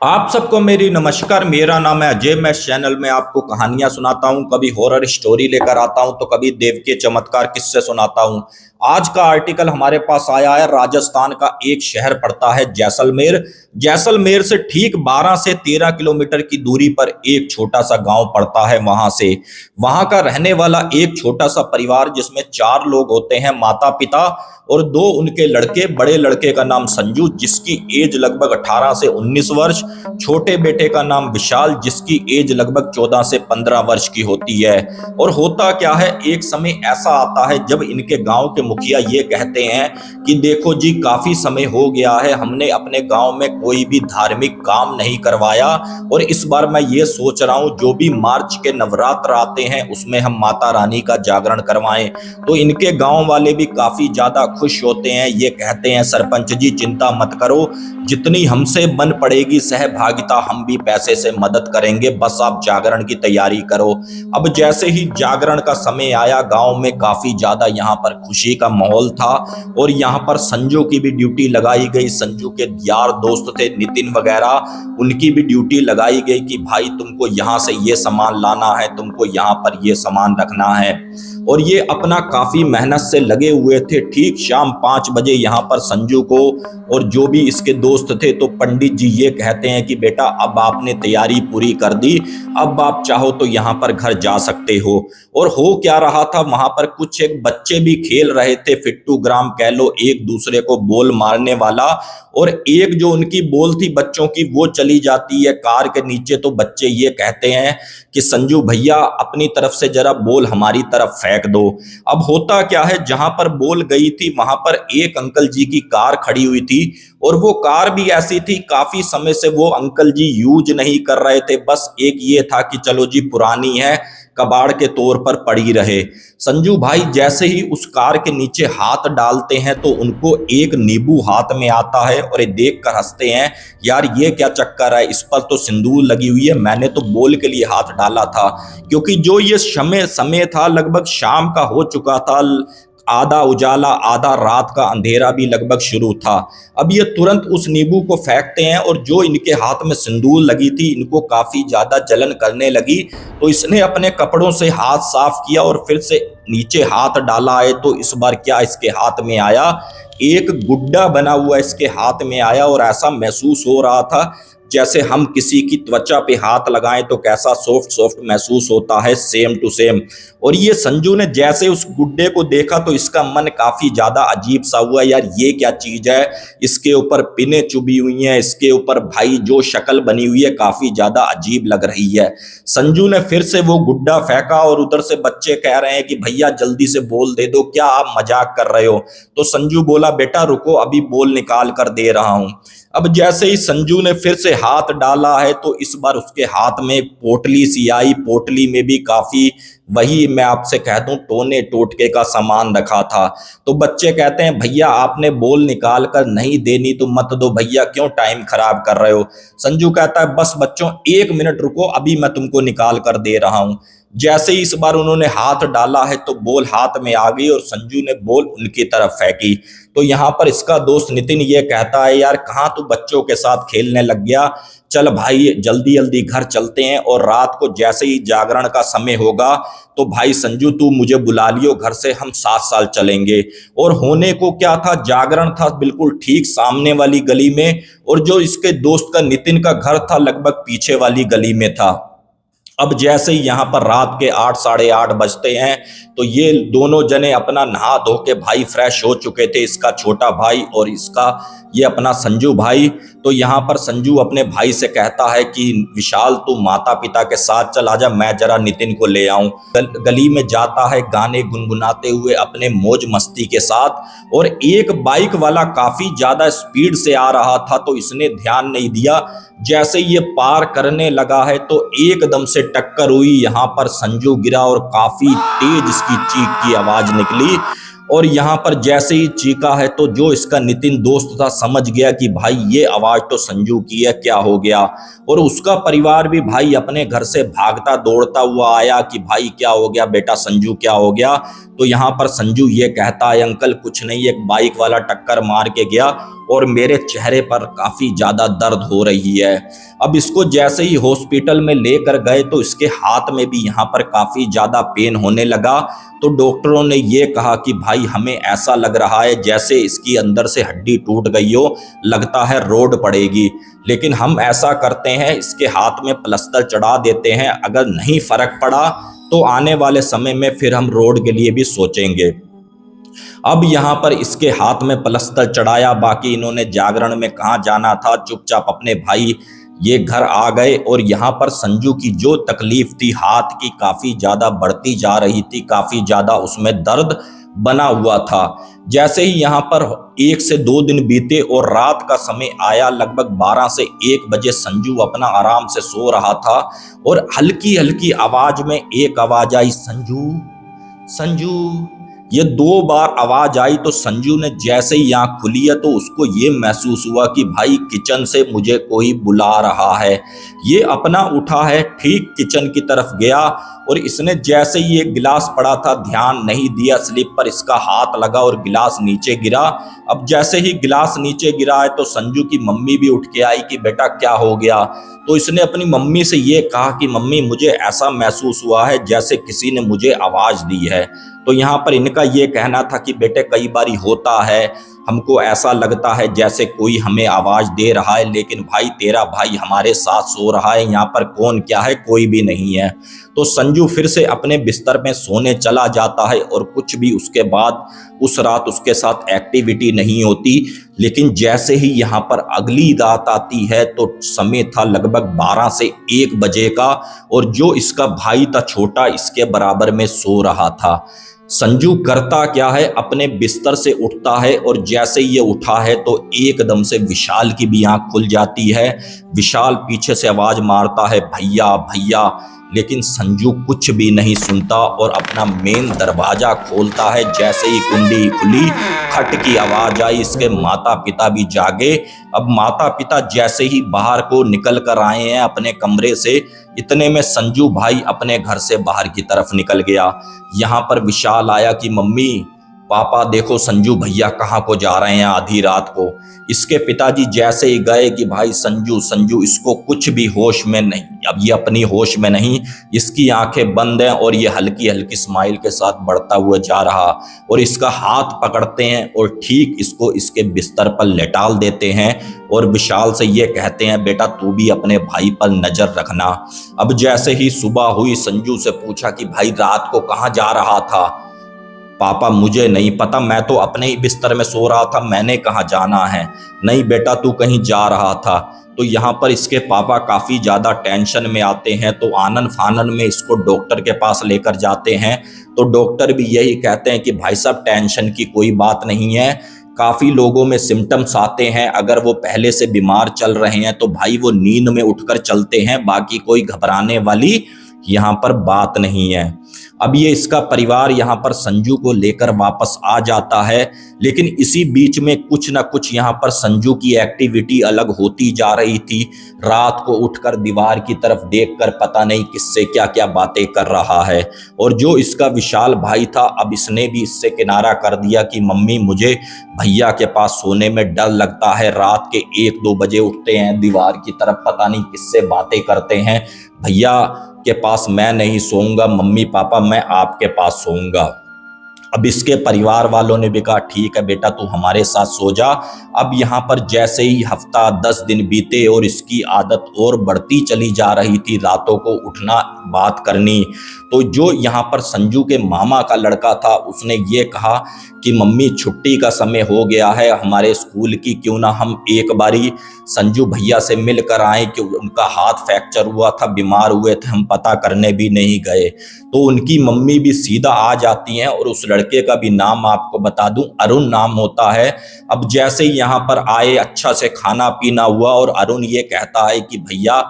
आप सबको मेरी नमस्कार। मेरा नाम है अजय। मैं इस चैनल में आपको कहानियां सुनाता हूं, कभी हॉरर स्टोरी लेकर आता हूं तो कभी देव के चमत्कार किस्से सुनाता हूं। आज का आर्टिकल हमारे पास आया है। राजस्थान का एक शहर पड़ता है जैसलमेर। जैसलमेर से ठीक 12 से 13 किलोमीटर की दूरी पर एक छोटा सा गांव पड़ता है। वहां का रहने वाला एक छोटा सा परिवार जिसमें 4 लोग होते हैं, माता पिता और 2 उनके लड़के। बड़े लड़के का नाम संजू जिसकी एज लगभग 18 से 19 वर्ष, छोटे बेटे का नाम विशाल जिसकी एज लगभग 14 से 15 वर्ष की होती है। और होता क्या है, एक समय ऐसा आता है जब इनके गांव के मुखिया ये कहते हैं कि देखो जी, काफी समय हो गया है, हमने अपने गांव में कोई भी धार्मिक काम नहीं करवाया और इस बार मैं ये सोच रहा हूं जो भी मार्च के नवरात्र आते हैं उसमें हम माता रानी का जागरण करवाएं। तो इनके गांव वाले भी काफी ज्यादा खुश होते हैं। ये कहते हैं सरपंच जी चिंता मत करो, जितनी हमसे बन पड़ेगी सहभागिता हम भी पैसे से मदद करेंगे, बस आप जागरण की तैयारी करो। अब जैसे ही जागरण का समय आया, गांव में काफी ज्यादा यहाँ पर खुशी का माहौल था और यहाँ पर संजू की भी ड्यूटी लगाई गई। संजू के यार दोस्त थे नितिन वगैरह, उनकी भी ड्यूटी लगाई गई कि भाई तुमको यहाँ से ये सामान लाना है, तुमको यहाँ पर ये सामान रखना है। और ये अपना काफी मेहनत से लगे हुए थे। ठीक शाम 5 बजे यहाँ पर संजू को और जो भी इसके दोस्त थे, तो पंडित जी ये कहते हैं कि बेटा अब आपने तैयारी पूरी कर दी, अब आप चाहो तो यहाँ पर घर जा सकते हो। और हो क्या रहा था, वहां पर कुछ एक बच्चे भी खेल रहे थे, फिट्टू ग्राम कह लो, एक दूसरे को बॉल मारने वाला। और एक जो उनकी बॉल थी बच्चों की वो चली जाती है कार के नीचे। तो बच्चे ये कहते हैं कि संजू भैया अपनी तरफ से जरा बॉल हमारी तरफ फेंक दो। अब होता क्या है, जहां पर बॉल गई थी वहां पर एक अंकल जी की कार खड़ी हुई थी और वो कार भी ऐसी थी, काफी समय से वो अंकल जी यूज नहीं कर रहे थे, बस एक ये था कि चलो जी पुरानी है, कबाड़ के तौर पर पड़ी रहे। संजू भाई जैसे ही उस कार के नीचे हाथ डालते हैं तो उनको एक नींबू हाथ में आता है और ये देख कर हंसते हैं, यार ये क्या चक्कर है, इस पर तो सिंदूर लगी हुई है, मैंने तो बॉल के लिए हाथ डाला था। क्योंकि जो ये समय था लगभग शाम का हो चुका था, आधा उजाला आधा रात का अंधेरा भी लगभग शुरू था। अब ये तुरंत उस नींबू को फेंकते हैं और जो इनके हाथ में सिंदूर लगी थी इनको काफी ज्यादा जलन करने लगी। तो इसने अपने कपड़ों से हाथ साफ किया और फिर से नीचे हाथ डाला है। तो इस बार क्या इसके हाथ में आया, एक गुड्डा बना हुआ इसके हाथ में आया और ऐसा महसूस हो रहा था जैसे हम किसी की त्वचा पे हाथ लगाएं तो कैसा सॉफ्ट सॉफ्ट महसूस होता है, सेम टू सेम। और ये संजू ने जैसे उस गुड्डे को देखा तो इसका मन काफी ज्यादा अजीब सा हुआ, यार ये क्या चीज है, इसके ऊपर पिने चुभी हुई हैं, इसके ऊपर भाई जो शक्ल बनी हुई है काफी ज्यादा अजीब लग रही है। संजू ने फिर से वो गुड्डा फेंका और उधर से बच्चे कह रहे हैं कि भैया जल्दी से बोल दे दो, क्या आप मजाक कर रहे हो। तो संजू बोला बेटा रुको अभी बोल निकाल कर दे रहा हूं। अब जैसे ही संजू ने फिर से हाथ डाला है तो इस बार उसके हाथ में पोटली सी आई। पोटली में भी काफी, वही मैं आपसे कह दूं, टोने टोटके का सामान रखा था। तो बच्चे कहते हैं भैया आपने बॉल निकाल कर नहीं देनी तो मत दो भैया, क्यों टाइम खराब कर रहे हो। संजू कहता है बस बच्चों 1 मिनट रुको, अभी मैं तुमको निकाल कर दे रहा हूं। जैसे ही इस बार उन्होंने हाथ डाला है तो बॉल हाथ में आ गई और संजू ने बॉल उनकी तरफ फेंकी। तो यहाँ पर इसका दोस्त नितिन ये कहता है यार कहाँ तू बच्चों के साथ खेलने लग गया, चल भाई जल्दी जल्दी घर चलते हैं और रात को जैसे ही जागरण का समय होगा तो भाई संजू तू मुझे बुला लियो घर से, हम 7 साल चलेंगे। और होने को क्या था, जागरण था बिल्कुल ठीक सामने वाली गली में और जो इसके दोस्त का नितिन का घर था लगभग पीछे वाली गली में था। अब जैसे ही यहाँ पर रात के 8 साढ़े 8 बजते हैं तो ये दोनों जने अपना नहा धो के भाई फ्रेश हो चुके थे, इसका छोटा भाई और इसका ये अपना संजू भाई। तो यहाँ पर संजू अपने भाई से कहता है कि विशाल तू माता पिता के साथ चल आजा, मैं जरा नितिन को ले आऊं। गली में जाता है गाने गुनगुनाते हुए अपने मौज मस्ती के साथ और एक बाइक वाला काफी ज्यादा स्पीड से आ रहा था तो इसने ध्यान नहीं दिया। जैसे ये पार करने लगा है तो एकदम से टक्कर हुई, यहाँ पर संजू गिरा और काफी तेज इसकी चीख की आवाज निकली और यहाँ पर जैसे ही चीखा है तो जो इसका नितिन दोस्त था समझ गया कि भाई ये आवाज़ तो संजू की है, क्या हो गया। और उसका परिवार भी भाई अपने घर से भागता दौड़ता हुआ आया कि भाई क्या हो गया बेटा संजू, क्या हो गया। तो यहाँ पर संजू ये कहता है अंकल कुछ नहीं, एक बाइक वाला टक्कर मार के गया और मेरे चेहरे पर काफ़ी ज़्यादा दर्द हो रही है। अब इसको जैसे ही हॉस्पिटल में लेकर गए तो इसके हाथ में भी यहाँ पर काफ़ी ज़्यादा पेन होने लगा। तो डॉक्टरों ने ये कहा कि भाई हमें ऐसा लग रहा है जैसे इसकी अंदर से हड्डी टूट गई हो, लगता है रोड पड़ेगी। लेकिन हम ऐसा करते हैं इसके हाथ में प्लास्टर चढ़ा देते हैं, अगर नहीं फर्क पड़ा तो आने वाले समय में फिर हम रोड के लिए भी सोचेंगे। अब यहाँ पर इसके हाथ में प्लास्टर चढ़ाया, बाकी इन्होंने जागरण में कहाँ जाना था, चुपचाप अपने भाई ये घर आ गए। और यहाँ पर संजू की जो तकलीफ थी हाथ की काफ़ी ज़्यादा बढ़ती जा रही थी, काफ़ी ज़्यादा उसमें दर्द बना हुआ था। जैसे ही यहाँ पर 1 से 2 दिन बीते और रात का समय आया, लगभग 12 से 1 बजे संजू अपना आराम से सो रहा था और हल्की हल्की आवाज़ में एक आवाज़ आई, संजू संजू। ये 2 बार आवाज आई तो संजू ने जैसे ही आंख खुली है तो उसको ये महसूस हुआ कि भाई किचन से मुझे कोई बुला रहा है। ये अपना उठा है, ठीक किचन की तरफ गया और इसने जैसे ही एक गिलास पड़ा था ध्यान नहीं दिया, स्लिप पर इसका हाथ लगा और गिलास नीचे गिरा। अब जैसे ही गिलास नीचे गिरा है तो संजू की मम्मी भी उठ के आई कि बेटा क्या हो गया। तो इसने अपनी मम्मी से ये कहा कि मम्मी मुझे ऐसा महसूस हुआ है जैसे किसी ने मुझे आवाज़ दी है। तो यहाँ पर इनका ये कहना था कि बेटे कई बारी होता है, हमको ऐसा लगता है जैसे कोई हमें आवाज़ दे रहा है, लेकिन भाई तेरा भाई हमारे साथ सो रहा है, यहाँ पर कौन क्या है कोई भी नहीं है। तो संजू फिर से अपने बिस्तर में सोने चला जाता है और कुछ भी उसके बाद उस रात उसके साथ एक्टिविटी नहीं होती। लेकिन जैसे ही यहाँ पर अगली रात आती है तो समय था लगभग 12 से 1 बजे का और जो इसका भाई था छोटा इसके बराबर में सो रहा था। संजू करता क्या है, अपने बिस्तर से उठता है और जैसे ही ये उठा है तो एकदम से विशाल की भी आंख खुल जाती है। विशाल पीछे से आवाज मारता है भैया भैया, लेकिन संजू कुछ भी नहीं सुनता और अपना मेन दरवाजा खोलता है। जैसे ही कुंडी खुली खट की आवाज आई, इसके माता पिता भी जागे। अब माता पिता जैसे ही बाहर को निकल कर आए हैं अपने कमरे से, इतने में संजू भाई अपने घर से बाहर की तरफ निकल गया। यहाँ पर विशाल आया कि मम्मी पापा देखो संजू भैया कहाँ को जा रहे हैं आधी रात को। इसके पिताजी जैसे ही गए कि भाई संजू संजू, इसको कुछ भी होश में नहीं, अब ये अपनी होश में नहीं, इसकी आंखें बंद हैं और ये हल्की हल्की स्माइल के साथ बढ़ता हुआ जा रहा और इसका हाथ पकड़ते हैं और ठीक इसको इसके बिस्तर पर लेटाल देते हैं और विशाल से ये कहते हैं बेटा तू भी अपने भाई पर नजर रखना। अब जैसे ही सुबह हुई संजू से पूछा कि भाई रात को कहाँ जा रहा था। पापा मुझे नहीं पता, मैं तो अपने ही बिस्तर में सो रहा था, मैंने कहाँ जाना है। नहीं बेटा तू कहीं जा रहा था। तो यहाँ पर इसके पापा काफ़ी ज़्यादा टेंशन में आते हैं तो आनन फानन में इसको डॉक्टर के पास लेकर जाते हैं। तो डॉक्टर भी यही कहते हैं कि भाई साहब टेंशन की कोई बात नहीं है, काफ़ी लोगों में सिम्टम्स आते हैं, अगर वो पहले से बीमार चल रहे हैं तो भाई वो नींद में उठकर चलते हैं, बाकी कोई घबराने वाली यहाँ पर बात नहीं है। अब ये इसका परिवार यहाँ पर संजू को लेकर वापस आ जाता है, लेकिन इसी बीच में कुछ ना कुछ यहाँ पर संजू की एक्टिविटी अलग होती जा रही थी। रात को उठकर दीवार की तरफ देखकर पता नहीं किससे क्या क्या बातें कर रहा है। और जो इसका विशाल भाई था अब इसने भी इससे किनारा कर दिया कि मम्मी मुझे भैया के पास सोने में डर लगता है, रात के 1-2 बजे उठते हैं, दीवार की तरफ पता नहीं किससे बातें करते हैं, भैया के पास मैं नहीं सोऊंगा, मम्मी पापा मैं आपके पास सोऊंगा। अब इसके परिवार वालों ने भी कहा ठीक है बेटा तू हमारे साथ सो जा। अब यहाँ पर जैसे ही हफ्ता 10 दिन बीते और इसकी आदत और बढ़ती चली जा रही थी रातों को उठना बात करनी, तो जो यहाँ पर संजू के मामा का लड़का था उसने ये कहा कि मम्मी छुट्टी का समय हो गया है हमारे स्कूल की, क्यों ना हम एक बारी संजू भैया से मिल कर आए कि उनका हाथ फ्रैक्चर हुआ था, बीमार हुए थे, हम पता करने भी नहीं गए। तो उनकी मम्मी भी सीधा आ जाती हैं और उस लड़के का भी नाम आपको बता दूं अरुण नाम होता है। अब जैसे ही यहाँ पर आए अच्छा से खाना पीना हुआ और अरुण ये कहता है कि भैया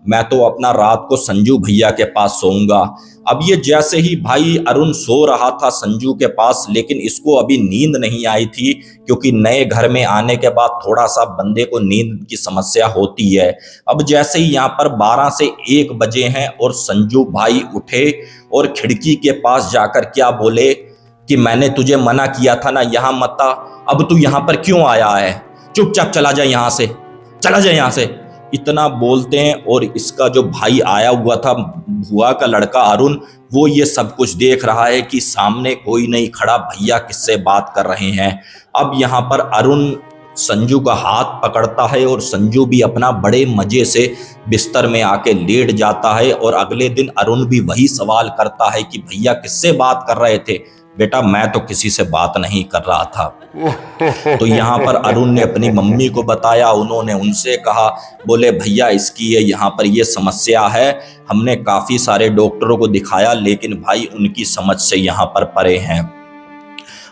मैं तो अपना रात को संजू भैया के पास सोऊंगा। अब ये जैसे ही भाई अरुण सो रहा था संजू के पास, लेकिन इसको अभी नींद नहीं आई थी, क्योंकि नए घर में आने के बाद थोड़ा सा बंदे को नींद की समस्या होती है। अब जैसे ही यहाँ पर 12 से 1 बजे हैं और संजू भाई उठे और खिड़की के पास जाकर क्या बोले कि मैंने तुझे मना किया था ना यहाँ मत आ, अब तू यहाँ पर क्यों आया है, चुपचाप चला जा यहाँ से, चला जा यहाँ से। इतना बोलते हैं और इसका जो भाई आया हुआ था, बुआ का लड़का अरुण, वो ये सब कुछ देख रहा है कि सामने कोई नहीं खड़ा, भैया किससे बात कर रहे हैं। अब यहाँ पर अरुण संजू का हाथ पकड़ता है और संजू भी अपना बड़े मजे से बिस्तर में आके लेट जाता है। और अगले दिन अरुण भी वही सवाल करता है कि भैया किससे बात कर रहे थे। बेटा मैं तो किसी से बात नहीं कर रहा था। तो यहाँ पर अरुण ने अपनी मम्मी को बताया, उन्होंने उनसे कहा, बोले भैया इसकी यहाँ पर ये समस्या है, हमने काफ़ी सारे डॉक्टरों को दिखाया लेकिन भाई उनकी समझ से यहाँ पर परे हैं।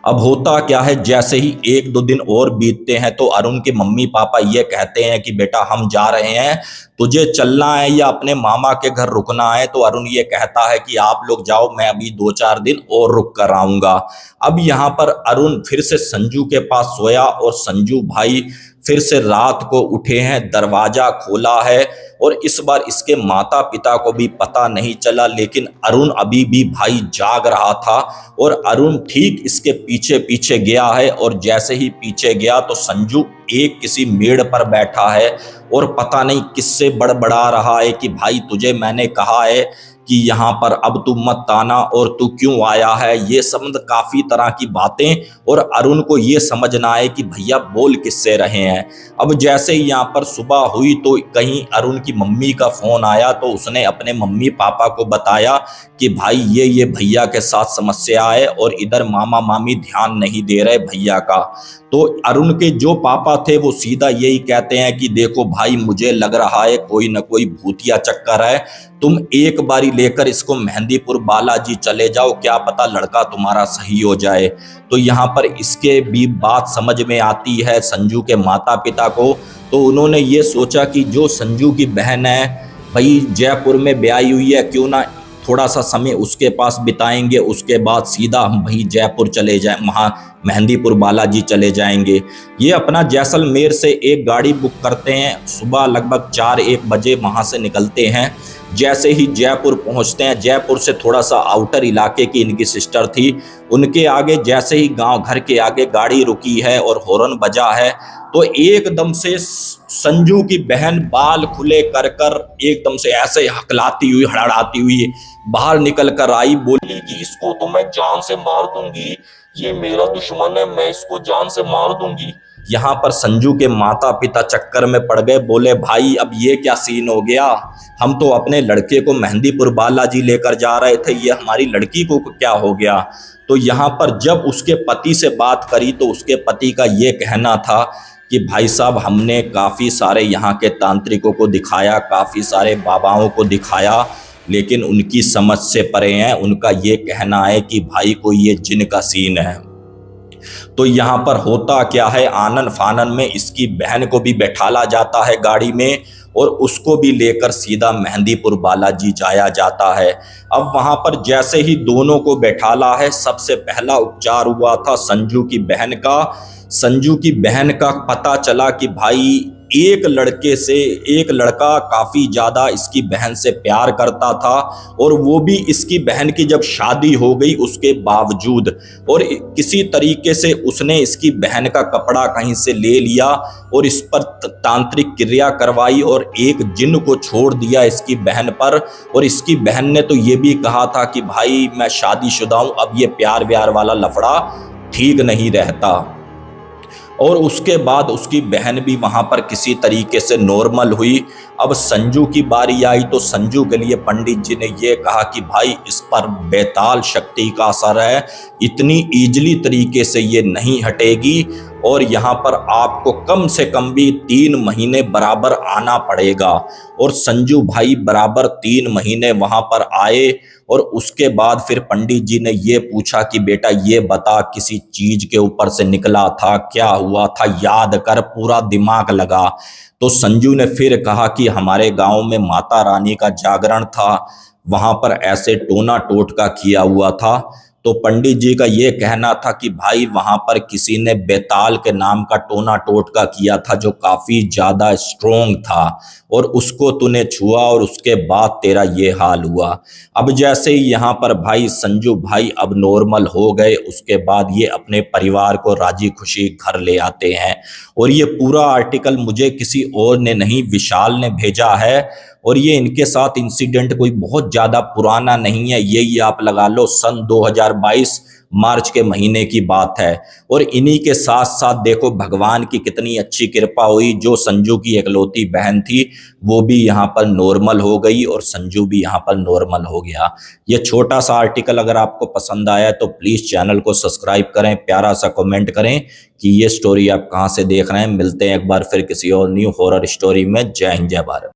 अब होता क्या है, जैसे ही 1-2 दिन और बीतते हैं तो अरुण के मम्मी पापा ये कहते हैं कि बेटा हम जा रहे हैं, तुझे चलना है या अपने मामा के घर रुकना है। तो अरुण ये कहता है कि आप लोग जाओ, मैं अभी 2-4 दिन और रुक कर आऊंगा। अब यहाँ पर अरुण फिर से संजू के पास सोया और संजू भाई फिर से रात को उठे हैं, दरवाजा खोला है और इस बार इसके माता पिता को भी पता नहीं चला, लेकिन अरुण अभी भी भाई जाग रहा था और अरुण ठीक इसके पीछे पीछे गया है। और जैसे ही पीछे गया तो संजू एक किसी मेड़ पर बैठा है और पता नहीं किससे बड़बड़ा रहा है कि भाई तुझे मैंने कहा है कि यहाँ पर अब तू मत आना और तू क्यों आया है, ये सब काफी तरह की बातें। और अरुण को ये समझना है कि भैया बोल किससे रहे हैं। अब जैसे ही यहाँ पर सुबह हुई तो कहीं अरुण की मम्मी का फोन आया, तो उसने अपने मम्मी पापा को बताया कि भाई ये भैया के साथ समस्या है और इधर मामा मामी ध्यान नहीं दे रहे भैया का। तो अरुण के जो पापा थे वो सीधा यही कहते हैं कि देखो भाई मुझे लग रहा है कोई ना कोई भूतिया चक्कर है, तुम एक बारी लेकर इसको मेहंदीपुर बालाजी चले जाओ, क्या पता लड़का तुम्हारा सही हो जाए। तो यहाँ पर इसके भी बात समझ में आती है संजू के माता पिता को। तो उन्होंने ये सोचा कि जो संजू की बहन है भाई जयपुर में ब्याही हुई है, क्यों ना थोड़ा सा समय उसके पास बिताएंगे, उसके बाद सीधा हम भाई जयपुर चले जाए, वहाँ मेहंदीपुर बालाजी चले जाएंगे। ये अपना जैसलमेर से एक गाड़ी बुक करते हैं, सुबह लगभग 4-1 बजे वहाँ से निकलते हैं। जैसे ही जयपुर पहुँचते हैं, जयपुर से थोड़ा सा आउटर इलाके की इनकी सिस्टर थी, उनके आगे जैसे ही गांव घर के आगे गाड़ी रुकी है और हॉर्न बजा है तो एकदम से संजू की बहन बाल खुले कर कर एकदम से ऐसे हकलाती हुई हड़ाती हुई बाहर निकल कर आई, बोली कि इसको तो मैं जान से मार दूंगी, ये मेरा दुश्मन है, मैं इसको जान से मार दूंगी। यहाँ पर संजू के माता पिता चक्कर में पड़ गए, बोले भाई अब ये क्या सीन हो गया, हम तो अपने लड़के को मेहंदीपुर बालाजी लेकर जा रहे थे, ये हमारी लड़की को क्या हो गया। तो यहाँ पर जब उसके पति से बात करी तो उसके पति का ये कहना था कि भाई साहब हमने काफ़ी सारे यहाँ के तांत्रिकों को दिखाया, काफ़ी सारे बाबाओं को दिखाया, लेकिन उनकी समझ से परे हैं। उनका ये कहना है कि भाई कोई ये जिन का सीन है। तो यहाँ पर होता क्या है, आनन फानन में इसकी बहन को भी बैठाला जाता है गाड़ी में और उसको भी लेकर सीधा मेहंदीपुर बालाजी जाया जाता है। अब वहाँ पर जैसे ही दोनों को बैठाला है, सबसे पहला उपचार हुआ था संजू की बहन का। संजू की बहन का पता चला कि भाई एक लड़का काफ़ी ज़्यादा इसकी बहन से प्यार करता था और वो भी इसकी बहन की जब शादी हो गई उसके बावजूद, और किसी तरीके से उसने इसकी बहन का कपड़ा कहीं से ले लिया और इस पर तांत्रिक क्रिया करवाई और एक जिन्न को छोड़ दिया इसकी बहन पर। और इसकी बहन ने तो ये भी कहा था कि भाई मैं शादीशुदा हूँ, अब ये प्यार व्यार वाला लफड़ा ठीक नहीं रहता। और उसके बाद उसकी बहन भी वहाँ पर किसी तरीके से नॉर्मल हुई। अब संजू की बारी आई तो संजू के लिए पंडित जी ने ये कहा कि भाई इस पर बेताल शक्ति का असर है, इतनी ईजिली तरीके से ये नहीं हटेगी और यहाँ पर आपको कम से कम भी 3 महीने बराबर आना पड़ेगा। और संजू भाई बराबर 3 महीने वहां पर आए और उसके बाद फिर पंडित जी ने ये पूछा कि बेटा ये बता, किसी चीज के ऊपर से निकला था, क्या हुआ था, याद कर, पूरा दिमाग लगा। तो संजू ने फिर कहा कि हमारे गांव में माता रानी का जागरण था, वहां पर ऐसे टोना टोटका किया हुआ था। तो पंडित जी का ये कहना था कि भाई वहां पर किसी ने बेताल के नाम का टोना टोटका किया था जो काफी ज्यादा स्ट्रोंग था, और उसको तूने छुआ और उसके बाद तेरा ये हाल हुआ। अब जैसे ही यहाँ पर भाई संजू भाई अब नॉर्मल हो गए, उसके बाद ये अपने परिवार को राजी खुशी घर ले आते हैं। और ये पूरा आर्टिकल मुझे किसी और ने नहीं, विशाल ने भेजा है। और ये इनके साथ इंसिडेंट कोई बहुत ज़्यादा पुराना नहीं है, यही आप लगा लो सन 2022 मार्च के महीने की बात है। और इन्हीं के साथ साथ देखो भगवान की कितनी अच्छी कृपा हुई, जो संजू की इकलौती बहन थी वो भी यहाँ पर नॉर्मल हो गई और संजू भी यहाँ पर नॉर्मल हो गया। ये छोटा सा आर्टिकल अगर आपको पसंद आया तो प्लीज़ चैनल को सब्सक्राइब करें, प्यारा सा कमेंट करें कि ये स्टोरी आप कहाँ से देख रहे हैं। मिलते हैं एक बार फिर किसी और न्यू हॉरर स्टोरी में। जय हिंद, जय भारत।